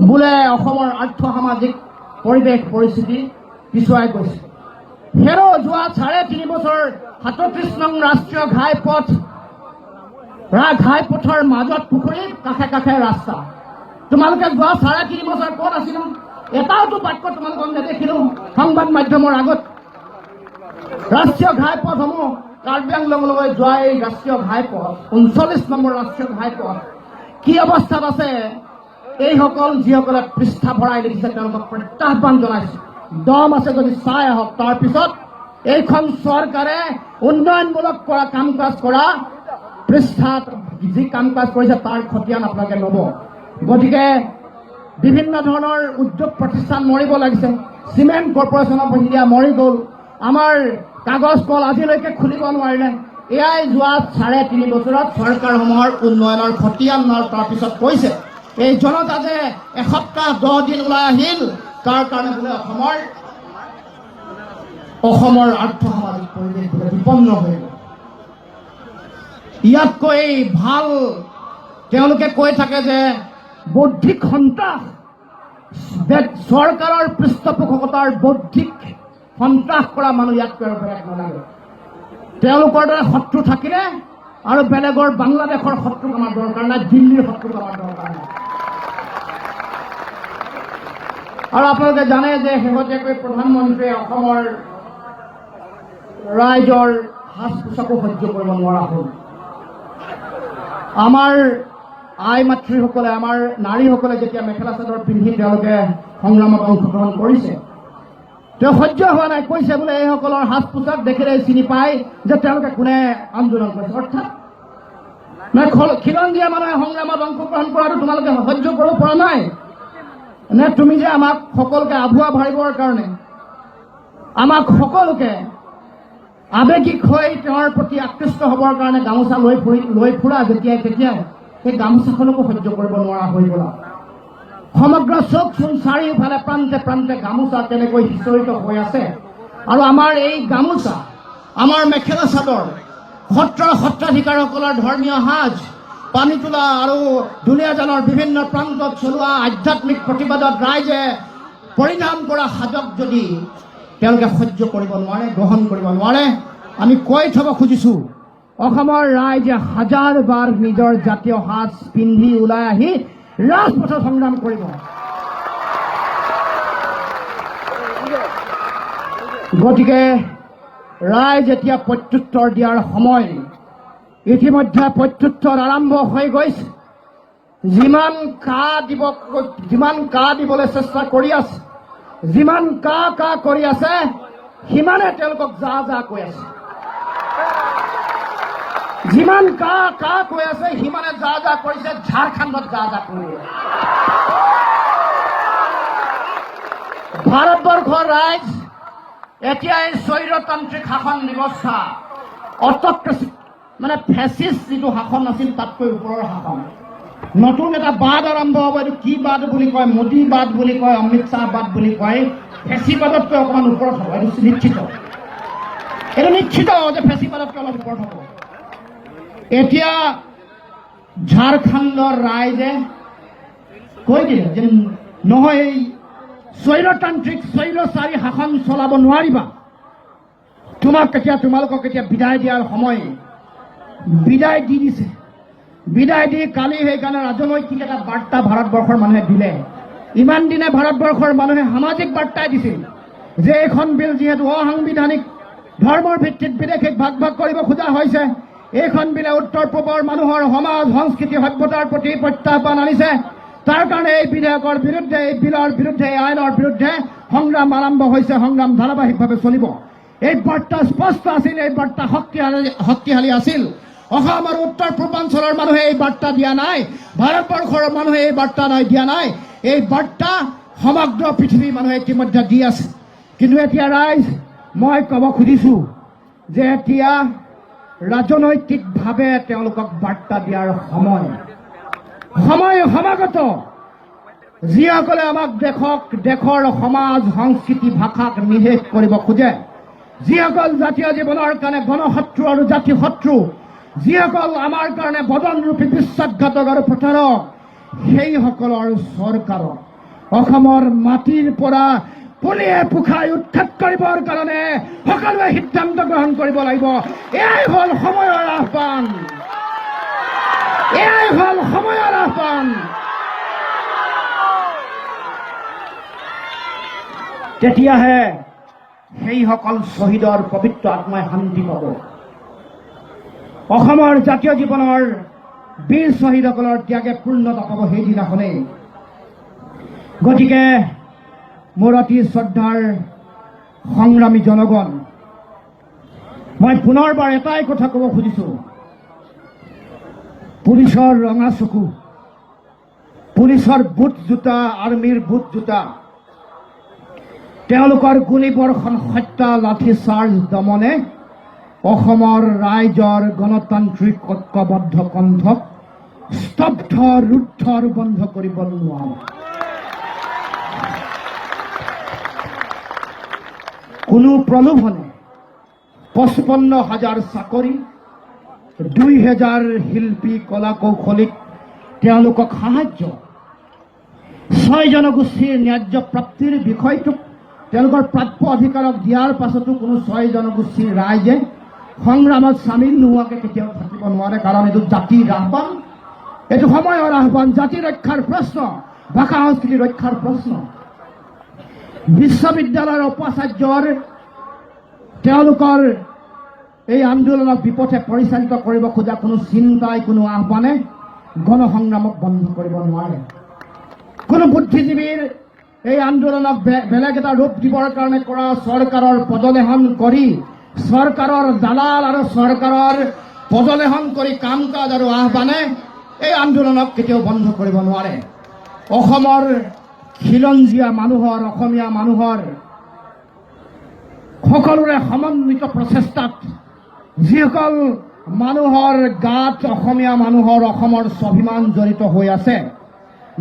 বোলে অসমৰ আৰ্থ সামাজিক পৰিৱেশ পৰিস্থিতি পিছুৱাই গৈছে। হেৰ' যোৱা 3.5 বছৰ 37 নং ৰাষ্ট্ৰীয় ঘাইপথৰ মাজত পুখুৰী, কাষে কাষে ৰাস্তা। তোমালোকে যোৱা 3.5 বছৰ ক'ত আছিলা? এটাওতো বাক্য তোমালোকক নেদেখিলো সংবাদ মাধ্যমৰ আগত। ৰাষ্ট্ৰীয় ঘাইপথসমূহ কাৰ্বি আংলঙলৈ যোৱা এই ৰাষ্ট্ৰীয় ঘাইপথ, 39 নম্বৰ ৰাষ্ট্ৰীয় ঘাইপথ কি অৱস্থাত আছে? এইসকল যিসকলে পৃষ্ঠা ভৰাই লিখিছে তেওঁলোকক প্ৰত্যাহ্বান জনাইছে। দম আছে যদি চাই আহক। তাৰপিছত এইখন চৰকাৰে উন্নয়নমূলক কাম কাজ কৰা পৃষ্ঠাত যি কাম কাজ কৰিছে তাৰ খতিয়ান আপোনালোকে ল'ব। গতিকে বিভিন্ন ধৰণৰ উদ্যোগ প্ৰতিষ্ঠান মৰিব লাগিছে। চিমেণ্ট কৰ্পৰেশ্যন অফ ইণ্ডিয়া মৰি গ'ল। আমাৰ কাগজ কল আজিলৈকে খুলিব নোৱাৰিলে। এয়াই যোৱা 3.5 বছৰত চৰকাৰসমূহৰ উন্নয়নৰ খতিয়ান। তাৰপিছত কৈছে এই জনতা যে এসপ্তাহ 10 দিন ওলাই আহিল, তাৰ কাৰণে বোলে অসমৰ আৰ্থ সামাজিক পৰিৱেশ বোলে বিপন্ন হৈ গ'ল। ইয়াতকৈ ভাল তেওঁলোকে কৈ থাকে যে বৌদ্ধিক সন্ত্ৰাস, চৰকাৰৰ পৃষ্ঠপোষকতাৰ বৌদ্ধিক সন্ত্ৰাস কৰা মানুহ ইয়াতকৈ আৰু বেলেগ নালাগে। তেওঁলোকৰ দৰে শত্ৰু থাকিলে আৰু বেলেগৰ বাংলাদেশৰ শত্ৰুক আমাৰ দৰকাৰ নাই, দিল্লীৰ শত্ৰুক আমাৰ দৰকাৰ নাই। আৰু আপোনালোকে জানে যে শেহতীয়াকৈ প্ৰধানমন্ত্ৰীয়ে অসমৰ ৰাইজৰ সাজ পোছাকো সহ্য কৰিব নোৱাৰা হ'ল। আমাৰ আই মাতৃসকলে, আমাৰ নাৰীসকলে যেতিয়া মেখেলা চাদৰ পিন্ধি তেওঁলোকে সংগ্ৰামত অংশগ্ৰহণ কৰিছে, তেওঁ সহ্য হোৱা নাই। কৈছে বোলে এইসকলৰ সাজ পোছাক দেখিলেই চিনি পায় যে তেওঁলোকে কোনে আন্দোলন কৰিছে। অৰ্থাৎ খিলঞ্জীয়া মানুহে সংগ্ৰামত অংশগ্ৰহণ কৰাটো তোমালোকে সহ্য কৰিব পৰা নাই নে? তুমি যে আমাক সকলোকে আভুৱা ভাবিবৰ কাৰণে, আমাক সকলোকে আৱেগিক হৈ তেওঁৰ প্ৰতি আকৃষ্ট হ'বৰ কাৰণে গামোচা লৈ ফুৰা যেতিয়াই তেতিয়াই সেই গামোচাখনকো সহ্য কৰিব নোৱাৰা হৈ গ'লা। সমগ্ৰ চকচোন চাৰিওফালে প্ৰান্তে প্ৰান্তে গামোচা কেনেকৈ সিঁচৰিত হৈ আছে। আৰু আমাৰ এই গামোচা, আমাৰ মেখেলা চাদৰ, সত্ৰাধিকাৰসকলৰ ধৰ্মীয় সাজ, পানী তোলা আৰু দুলীয়াজানৰ বিভিন্ন প্ৰান্তত চলোৱা আধ্যাত্মিক প্ৰতিবাদত ৰাইজে পৰিধান কৰা সাজক যদি তেওঁলোকে সহ্য কৰিব নোৱাৰে, গ্ৰহণ কৰিব নোৱাৰে, আমি কৈ থব খুজিছোঁ অসমৰ ৰাইজে হাজাৰবাৰ নিজৰ জাতীয় সাজ পিন্ধি ওলাই আহি ৰাজপথত সংগ্ৰাম কৰিব। গতিকে ৰাইজ এতিয়া প্ৰত্যুত্তৰ দিয়াৰ সময়। ইতিমধ্যে প্ৰত্যুত্তৰ আৰম্ভ হৈ গৈছে। যিমান কা দিবলৈ চেষ্টা কৰি আছে, যিমান কা কৰি আছে, সিমানে তেওঁলোকক যা কৈ আছে। যিমান কা কৈ আছে সিমানে যা কৰিছে। ঝাৰখণ্ডত যা কৰি আছে। ভাৰতবৰ্ষৰ ৰাইজ এতিয়া এই স্বৈৰতান্ত্ৰিক শাসন ব্যৱস্থা, অটক্ৰেচি মানে ফেচিষ্ট যিটো শাসন আছিল তাতকৈ ওপৰৰ শাসন। নতুন এটা বাদ আৰম্ভ হ'ব। এইটো কি বাদ বুলি কয়? মোদী বাদ বুলি কয়, অমিত শ্বাহ বাদ বুলি কয়। ফেচিবাদতকৈ অকণমান ওপৰত হ'ব, এইটো নিশ্চিত। এইটো নিশ্চিত যে ফেচিবাদতকৈ অলপ ওপৰত হ'ব। এতিয়া ঝাৰখণ্ডৰ ৰাইজে কৈ দিলে যে নহয়, এই স্বৈৰতান্ত্ৰিক স্বৈৰচাৰী শাসন চলাব নোৱাৰিবা। তোমালোকক এতিয়া বিদায় দিয়াৰ সময়। বিদায় দি দিছে। বিদায় দি কালি সেইকাৰণে ৰাজনৈতিক এটা বাৰ্তা ভাৰতবৰ্ষৰ মানুহে দিলে। ইমান দিনে ভাৰতবৰ্ষৰ মানুহে সামাজিক বাৰ্তাই দিছিল যে এইখন বিল যিহেতু অসাংবিধানিক, ধৰ্মৰ ভিত্তিত বিদেশীক ভাগ কৰিব খোজা হৈছে, এইখন বিলে উত্তৰ পূবৰ মানুহৰ সমাজ সংস্কৃতি সভ্যতাৰ প্ৰতি প্ৰত্যাহ্বান আনিছে। তাৰ কাৰণে এই বিধেয়কৰ বিৰুদ্ধে, এই বিলৰ বিৰুদ্ধে, এই আইনৰ বিৰুদ্ধে সংগ্ৰাম আৰম্ভ হৈছে। সংগ্ৰাম ধাৰাবাহিকভাৱে চলিব। এই বাৰ্তা স্পষ্ট আছিল, এই বাৰ্তা শক্তিশালী আছিল। অসম আৰু উত্তৰ পূৰ্বাঞ্চলৰ মানুহে এই বাৰ্তা দিয়া নাই, ভাৰতবৰ্ষৰ মানুহে এই বাৰ্তা দিয়া নাই। এই বাৰ্তা সমগ্ৰ পৃথিৱীৰ মানুহে ইতিমধ্যে দি আছে। কিন্তু এতিয়া ৰাইজ, মই ক'ব খুজিছোঁ যে এতিয়া ৰাজনৈতিকভাৱে তেওঁলোকক বাৰ্তা দিয়াৰ সময় সমাগত। যিসকলে আমাক দেশৰ সমাজ, সংস্কৃতি, ভাষাক নিষেধ কৰিব খোজে, যিসকল জাতীয় জীৱনৰ কাৰণে গণশত্ৰু আৰু জাতি শত্ৰু, যিসকল আমাৰ কাৰণে বদনৰূপী বিশ্বাসঘাতক আৰু প্ৰতাৰক, সেইসকলৰ চৰকাৰক অসমৰ মাটিৰ পৰা পুলিয়ে পোখাই উৎখাত কৰিবৰ কাৰণে সকলোৱে সিদ্ধান্ত গ্ৰহণ কৰিব লাগিব। এয়াই হ'ল সময়ৰ আহ্বান, এয়াই হ'ল সময়ৰ আহ্বান। তেতিয়াহে সেইসকল শ্বহীদৰ পবিত্ৰ আত্মাই শান্তি পাব। অসমৰ জাতীয় জীৱনৰ বীৰ শ্বহীদসকলৰ ত্যাগে পূৰ্ণতা পাব সেইদিনাখনেই। গতিকে মোৰ অতি শ্ৰদ্ধাৰ সংগ্ৰামী জনগণ, মই পুনৰবাৰ এটাই কথা ক'ব খুজিছোঁ, পুলিচৰ ৰঙা চকু, পুলিচৰ বুট জোতা, আৰ্মীৰ বুট জোতা, তেওঁলোকৰ গুলীবৰ্ষণ, হত্যা, লাঠি চাৰ্জ দমনে অসমৰ ৰাইজৰ গণতান্ত্ৰিক ঐক্যবদ্ধ কণ্ঠক স্তব্ধ, ৰুদ্ধ আৰু বন্ধ কৰিব নোৱাৰে। কোনো প্ৰলোভনে 55,000 চাকৰি, 2,000 শিল্পী, কলা কৌশলীক তেওঁলোকক সাহায্য, 6 জনগোষ্ঠীৰ ন্যায্য প্ৰাপ্তিৰ বিষয়টোক তেওঁলোকৰ প্ৰাপ্য অধিকাৰক দিয়াৰ পাছতো কোনো 6 জনগোষ্ঠীৰ ৰাইজে সংগ্ৰামত চামিল নোহোৱাকৈ কেতিয়াও থাকিব নোৱাৰে। কাৰণ এইটো জাতিৰ আহ্বান, এইটো সময়ৰ আহ্বান, জাতি ৰক্ষাৰ প্ৰশ্ন, ভাষা সংস্কৃতি ৰক্ষাৰ প্ৰশ্ন। বিশ্ববিদ্যালয়ৰ উপাচাৰ্যৰ তেওঁলোকৰ এই আন্দোলনক বিপথে পৰিচালিত কৰিব খোজা কোনো চিন্তাই, কোনো আহ্বানে গণসংগ্ৰামক বন্ধ কৰিব নোৱাৰে। কোনো বুদ্ধিজীৱীৰ এই আন্দোলনক বেলেগ এটা ৰূপ দিবৰ কাৰণে কৰা চৰকাৰৰ পদলেহন কৰি, চৰকাৰৰ দালাল আৰু চৰকাৰৰ পদলেহন কৰি কাম কাজ আৰু আহ্বানে এই আন্দোলনক কেতিয়াও বন্ধ কৰিব নোৱাৰে। অসমৰ খিলঞ্জীয়া মানুহৰ, অসমীয়া মানুহৰ সকলোৰে সমন্বিত প্ৰচেষ্টাত যিসকল মানুহৰ গাত অসমীয়া মানুহৰ, অসমৰ স্বাভিমান জড়িত হৈ আছে,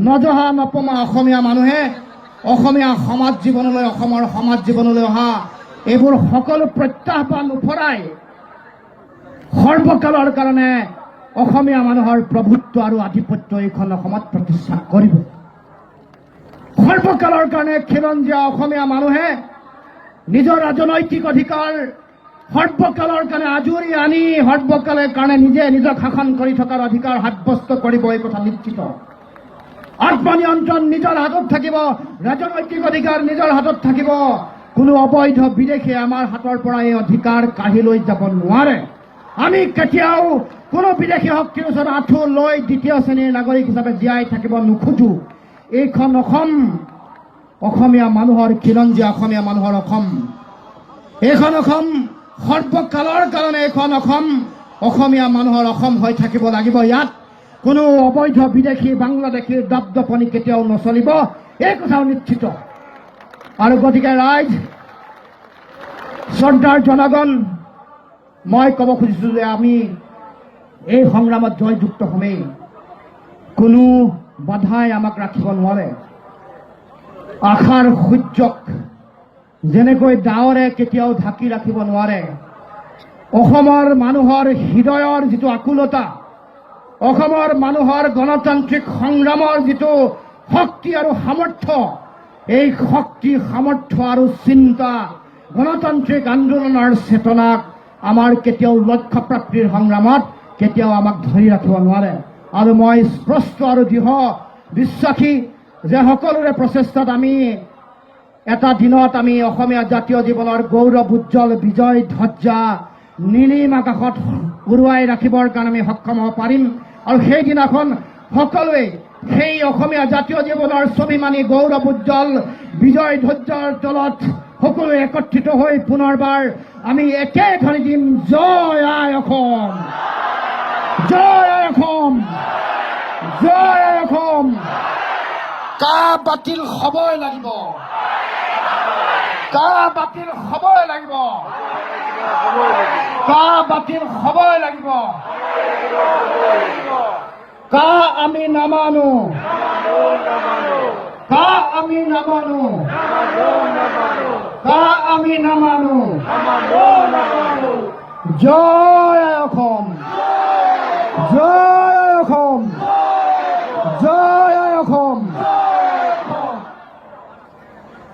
নজহা নপমা অসমীয়া মানুহে অসমীয়া সমাজ জীৱনলৈ, অসমৰ সমাজ জীৱনলৈ অহা এইবোৰ সকলো প্ৰত্যাহ্বান উফৰাই সৰ্বকালৰ কাৰণে অসমীয়া মানুহৰ প্ৰভুত্ব আৰু আধিপত্য এইখন অসমত প্ৰতিষ্ঠা কৰিব। সৰ্বকালৰ কাৰণে খিলঞ্জীয়া অসমীয়া মানুহে নিজৰ ৰাজনৈতিক অধিকাৰ সৰ্বকালৰ কাৰণে আজুৰি আনি সৰ্বকালৰ কাৰণে নিজক শাসন কৰি থকাৰ অধিকাৰ সাব্যস্ত কৰিব, এই কথা নিশ্চিত। আত্মনিয়ন্ত্ৰণ নিজৰ হাতত থাকিব, ৰাজনৈতিক অধিকাৰ নিজৰ হাতত থাকিব। কোনো অবৈধ বিদেশীয়ে আমাৰ হাতৰ পৰা এই অধিকাৰ কাঢ়ি লৈ যাব নোৱাৰে। আমি কেতিয়াও কোনো বিদেশী শক্তিৰ ওচৰত আঁঠু লৈ দ্বিতীয় শ্ৰেণীৰ নাগৰিক হিচাপে জীয়াই থাকিব নোখোজো। এইখন অসম অসমীয়া মানুহৰ, খিলঞ্জীয়া অসমীয়া মানুহৰ অসম। এইখন অসম সৰ্বকালৰ কাৰণে এইখন অসম অসমীয়া মানুহৰ অসম হৈ থাকিব লাগিব। ইয়াত কোনো অবৈধ বিদেশী বাংলাদেশীৰ দপদপনি কেতিয়াও নচলিব, এই কথাও নিশ্চিত। আৰু গতিকে ৰাইজ, শ্ৰদ্ধাৰ জনগণ, মই ক'ব খুজিছোঁ যে আমি এই সংগ্ৰামত জয়যুক্ত হ'মেই। কোনো বাধাই আমাক ৰাখিব নোৱাৰে। আশাৰ সূৰ্যক যেনেকৈ ডাৱৰে কেতিয়াও ঢাকি ৰাখিব নোৱাৰে, অসমৰ মানুহৰ হৃদয়ৰ যিটো আকুলতা, অসমৰ মানুহৰ গণতান্ত্ৰিক সংগ্ৰামৰ যিটো শক্তি আৰু সামৰ্থ্য, এই শক্তি, সামৰ্থ্য আৰু চিন্তা, গণতান্ত্ৰিক আন্দোলনৰ চেতনাক আমাৰ কেতিয়াও লক্ষ্য প্ৰাপ্তিৰ সংগ্ৰামত কেতিয়াও আমাক ধৰি ৰাখিব নোৱাৰে। আৰু মই স্পষ্ট আৰু দৃঢ় বিশ্বাসী যে সকলোৰে প্ৰচেষ্টাত আমি এটা দিনত আমি অসমীয়া জাতীয় জীৱনৰ গৌৰৱ উজ্জ্বল বিজয় ধ্বজা নীলিম আকাশত উৰুৱাই ৰাখিবৰ কাৰণে আমি সক্ষম হ'ব পাৰিম। আৰু সেইদিনাখন সকলোৱে সেই অসমীয়া জাতীয় জীৱনৰ স্বাভিমানী গৌৰৱ উজ্জ্বল বিজয় ধ্বজাৰ তলত সকলোৱে একত্ৰিত হৈ পুনৰবাৰ আমি একে ধ্বনি দিম, জয় আই অসম, জয় আই অসম, জয় আই অসম। কা বাতিল হবই লাগিব, কা বাতিল হবই লাগিব, কা বাতিল হবই লাগিব, কা আমি নামানো, কা আমি নামানো, কা আমি নামানো। জয় অসম, জয়